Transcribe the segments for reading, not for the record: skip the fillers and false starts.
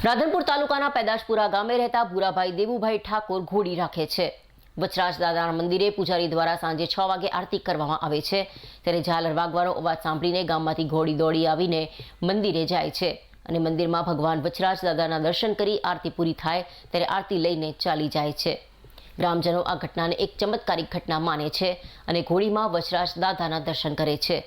રાધનપુર તાલુકાના પેદાશપુરા ગામે રહેતા ભૂરાભાઈ દેવુભાઈ ઠાકોર ઘોડી રાખે છે। વચરાજ દાદાના મંદિરે પૂજારી દ્વારા સાંજે 6 વાગે આરતી કરવામાં આવે છે। ત્યારે ઝાલર વાગવાનો અવાજ સાંભળીને ગામમાંથી ઘોડી દોડી આવીને મંદિરે જાય છે અને મંદિરમાં ભગવાન વચરાજ દાદાના દર્શન કરી આરતી પૂરી થાય ત્યારે આરતી લઈને ચાલી જાય છે। ગ્રામજનો આ ઘટનાને એક ચમત્કારિક ઘટના માને છે અને ઘોડીમાં વચરાજ દાદાના દર્શન કરે છે।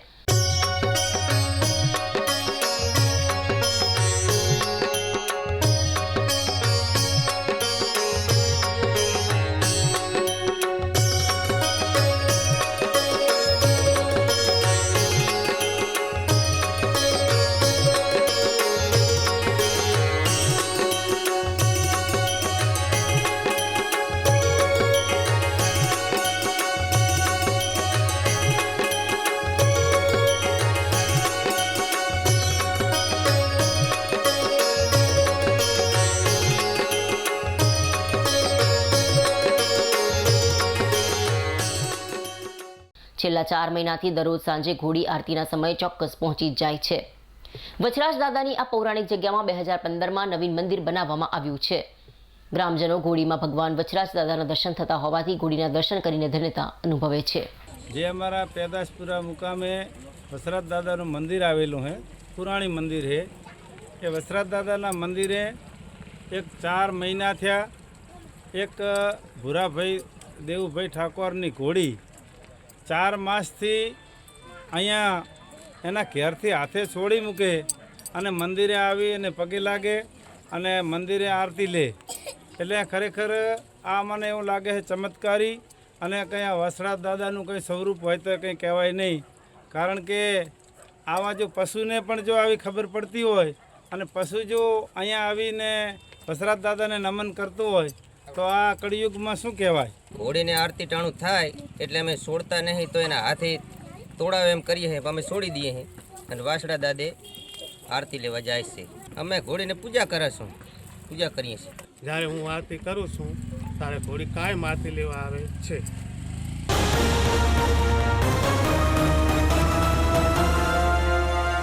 છેલ્લા 4 મહિનાથી દરરોજ સાંજે ઘોડી આરતીના સમયે ચોક્કસ પહોંચી જાય છે। વચરાજ દાદાની આ પૌરાણિક જગ્યામાં 2015માં નવીન મંદિર બનાવવામાં આવ્યું છે। ગ્રામજનો ઘોડીમાં ભગવાન વચરાજ દાદાના દર્શન થતા હોવાથી ઘોડીના દર્શન કરીને ધન્યતા અનુભવે છે। જે અમારા પેદાશપુરા મુકામે વચરાજ દાદાનું મંદિર આવેલું છે, પુરાણી મંદિર છે। એ વચરાજ દાદાના મંદિરે એક 4 મહિના થયા એક ભૂરાભાઈ દેવુભાઈ ઠાકોરની ઘોડી 4 માસથી અહીંયા એના ઘેરથી હાથે છોડી મૂકે અને મંદિરે આવી અને પગે લાગે અને મંદિરે આરતી લે। એટલે ખરેખર આ મને એવું લાગે છે ચમત્કારી અને કંઈ આ વચરાજ દાદાનું કંઈ સ્વરૂપ હોય તો કંઈ કહેવાય નહીં। કારણ કે આવા જો પશુને પણ જો આવી ખબર પડતી હોય અને પશુ જો અહીંયા આવીને વચરાજ દાદાને નમન કરતું હોય તો આ કળિયુગમાં શું કહેવાય। ઘોડીને આરતી ટાણું થાય એટલે અમે છોડતા નહીં, તો એના હાથે તોડાવે એમ કરીએ છીએ, અમે છોડી દઈએ છીએ અને વાસડા દાદે આરતી લેવા જાય છે। અમે ઘોડીને પૂજા કરીએ છીએ। જ્યારે હું આરતી કરું છું ત્યારે ઘોડી કાયમ આરતી લેવા આવે છે।